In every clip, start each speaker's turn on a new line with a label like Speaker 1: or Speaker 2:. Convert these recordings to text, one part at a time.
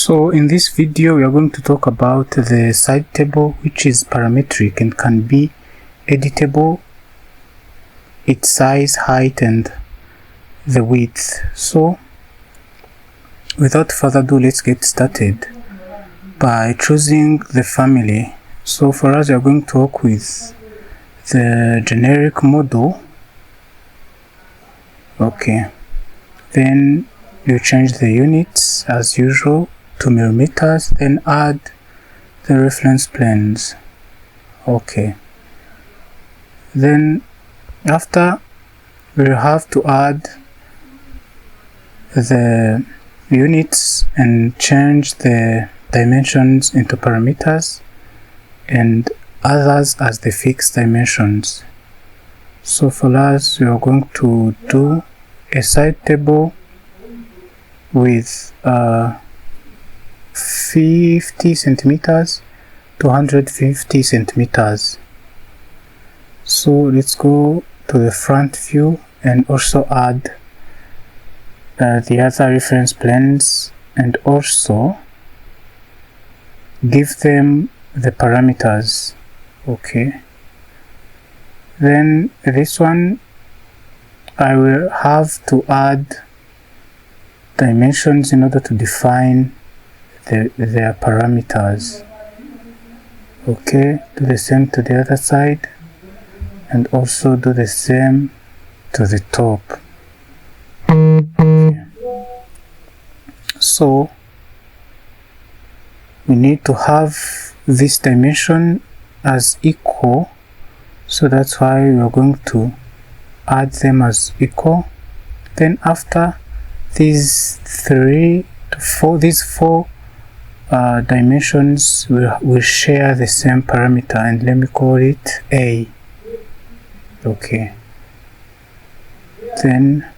Speaker 1: So in this video we are going to talk about the side table, which is parametric and can be editable, its size, height and the width. So without further ado, let's get started by choosing the family. So for us we are going to work with the generic model. Okay, then you change the units as usual to millimeters, then add the reference planes. Okay, then after we have to add the units and change the dimensions into parameters and others as the fixed dimensions. So for us we are going to do a side table with 50 centimeters to 150 centimeters. So let's go to the front view and also add the other reference planes and also give them the parameters. Okay, then this one I will have to add dimensions in order to define their parameters. Okay, do the same to the other side and also do the same to the top. Okay. So we need to have this dimension as equal, so that's why we are going to add them as equal. Then after these four dimensions will share the same parameter, and let me call it A. Okay, then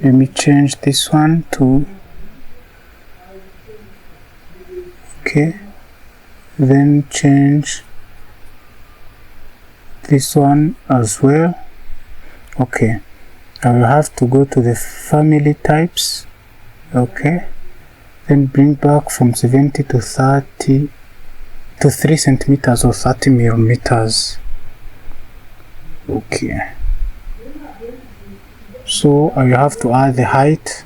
Speaker 1: let me change this one to, okay, then change this one as well. Okay, I will have to go to the family types. Okay, then bring back from 70 to 30 to 3 centimeters or 30 millimeters. Okay, so I will have to add the height,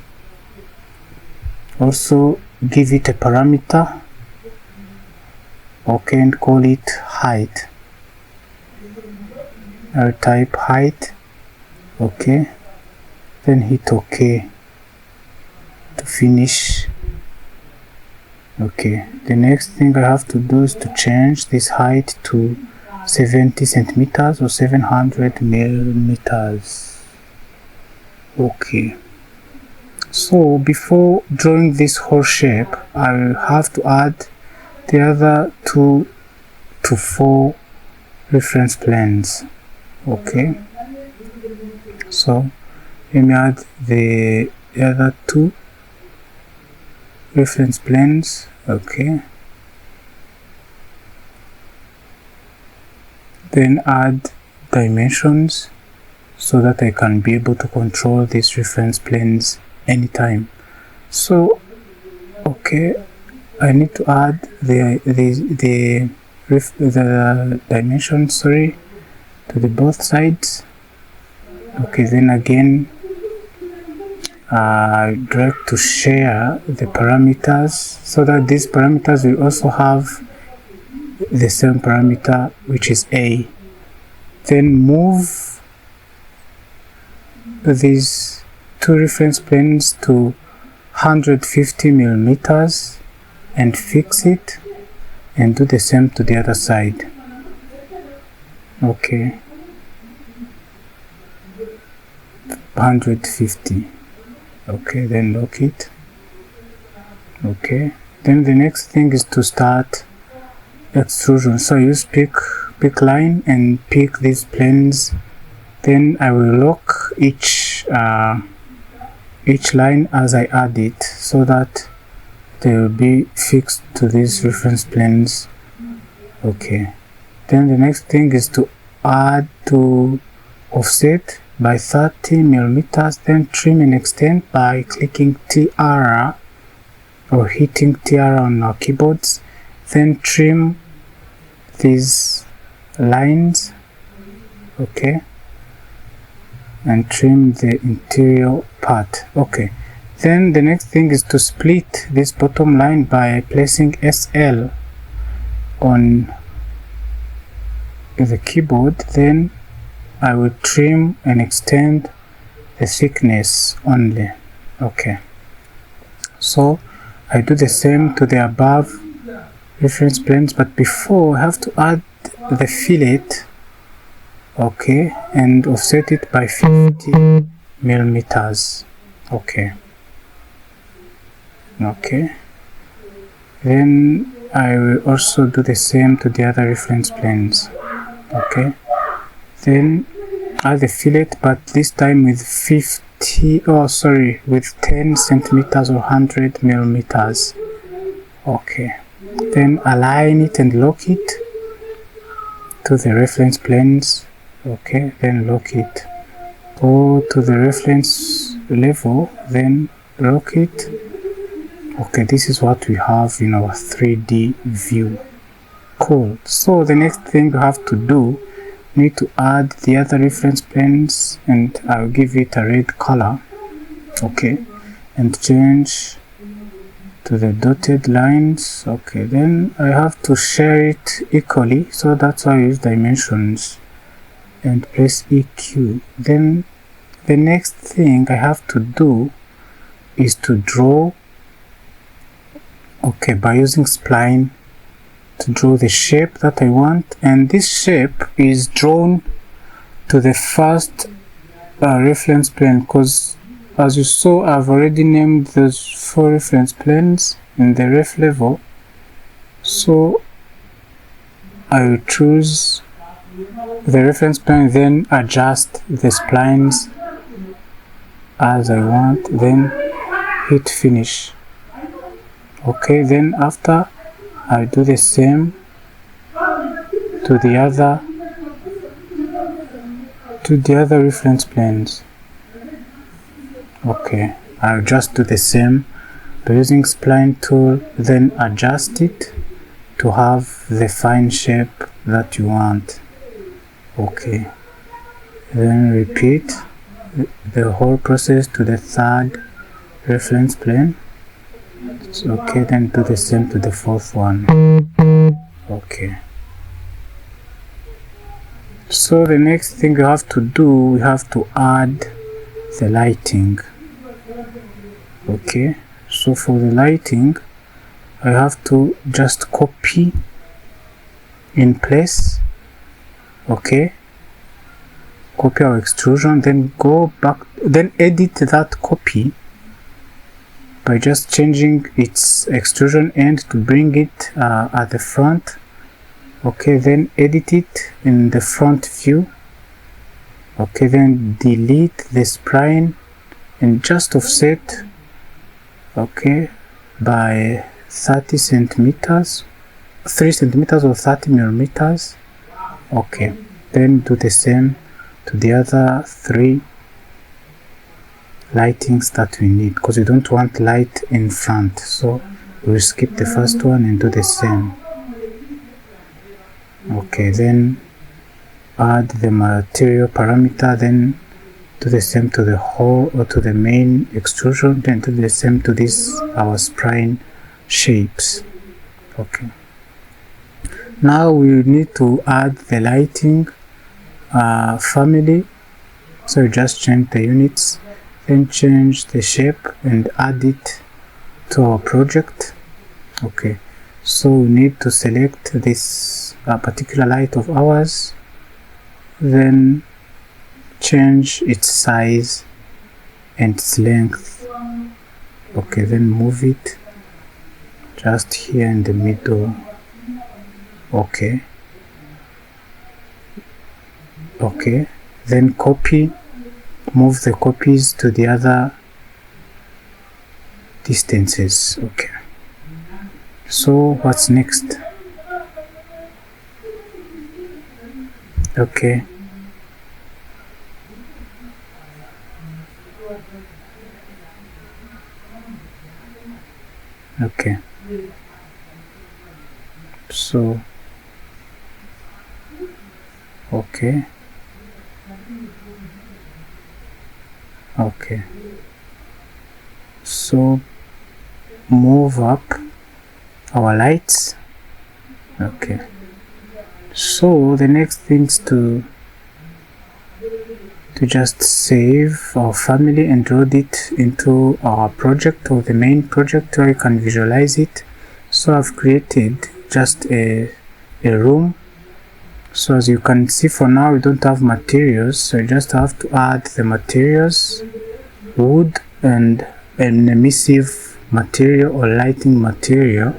Speaker 1: also give it a parameter. Okay, and call it height. I'll type height. Okay, then hit OK to finish. Okay, the next thing I have to do is to change this height to 70 centimeters or 700 millimeters. Okay, so before drawing this whole shape, I will have to add the other 2 to 4 reference planes. Okay, so let me add the other 2 reference planes. Okay, then add dimensions so that I can be able to control these reference planes anytime. So okay, I need to add the dimensions, sorry, to the both sides. Okay, then again drag to share the parameters so that these parameters will also have the same parameter, which is A. Then move these 2 reference planes to 150 millimeters and fix it, and do the same to the other side. Okay, 150. Okay, then lock it. Okay, then the next thing is to start extrusion. So I use pick line and pick these planes. Then I will lock each line as I add it, so that they will be fixed to these reference planes. Okay, then the next thing is to add to offset by 30 millimeters, then trim and extend by clicking TR or hitting TR on our keyboards, then trim these lines, okay, and trim the interior part. Okay, then the next thing is to split this bottom line by placing SL on the keyboard. Then I will trim and extend the thickness only. Okay, so I do the same to the above reference planes, but before I have to add the fillet, okay, and offset it by 50 millimeters. Okay, then I will also do the same to the other reference planes. Okay, then add the fillet, but this time with 10 centimeters or 100 millimeters. Okay, then align it and lock it to the reference planes. Okay, then lock it. Go to the reference level, then lock it. Okay, this is what we have in our 3D view. Cool. So the next thing you have to do, you need to add the other reference planes, and I'll give it a red color. Okay, and change to the dotted lines. Okay, then I have to share it equally, so that's why I use dimensions and press EQ. Then the next thing I have to do is to draw, okay, by using spline, to draw the shape that I want, and this shape is drawn to the first reference plane, because as you saw, I've already named those 4 reference planes in the ref level. So I will choose the reference plane, then adjust the splines as I want, then hit finish. Okay, then after I do the same to the other reference planes. Okay, I'll just do the same by using spline tool, then adjust it to have the fine shape that you want. Okay, then repeat the whole process to the third reference plane. Okay, then do the same to the fourth one. Okay, so the next thing you have to do, we have to add the lighting. Okay, so for the lighting, I have to just copy in place. Okay, copy our extrusion, then go back, then edit that copy by just changing its extrusion end to bring it at the front. Okay, then edit it in the front view. Okay, then delete the spline and just offset, okay, by 30 centimeters, 3 centimeters or 30 millimeters. Okay, then do the same to the other 3 lightings that we need, because we don't want light in front, so we'll skip the first one and do the same. Okay, then add the material parameter, then do the same to the whole or to the main extrusion, then do the same to this our spline shapes. Okay, now we need to add the lighting family, so just change the units, then change the shape and add it to our project. Okay, so we need to select this particular light of ours, then change its size and its length. Okay, then move it just here in the middle. Okay, then copy, move the copies to the other distances. Okay, so what's next? Okay, so okay, okay, so move up our lights. Okay, so the next things to just save our family and load it into our project or the main project where you can visualize it. So I've created just a room. So as you can see, for now we don't have materials, so you just have to add the materials, wood and an emissive material or lighting material.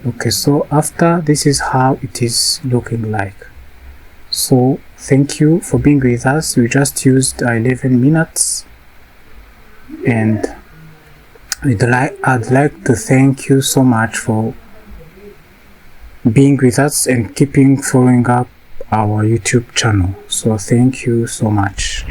Speaker 1: Okay, so after this is how it is looking like. So thank you for being with us. We just used 11 minutes, and I'd like to thank you so much for being with us and keeping following up our YouTube channel. So thank you so much.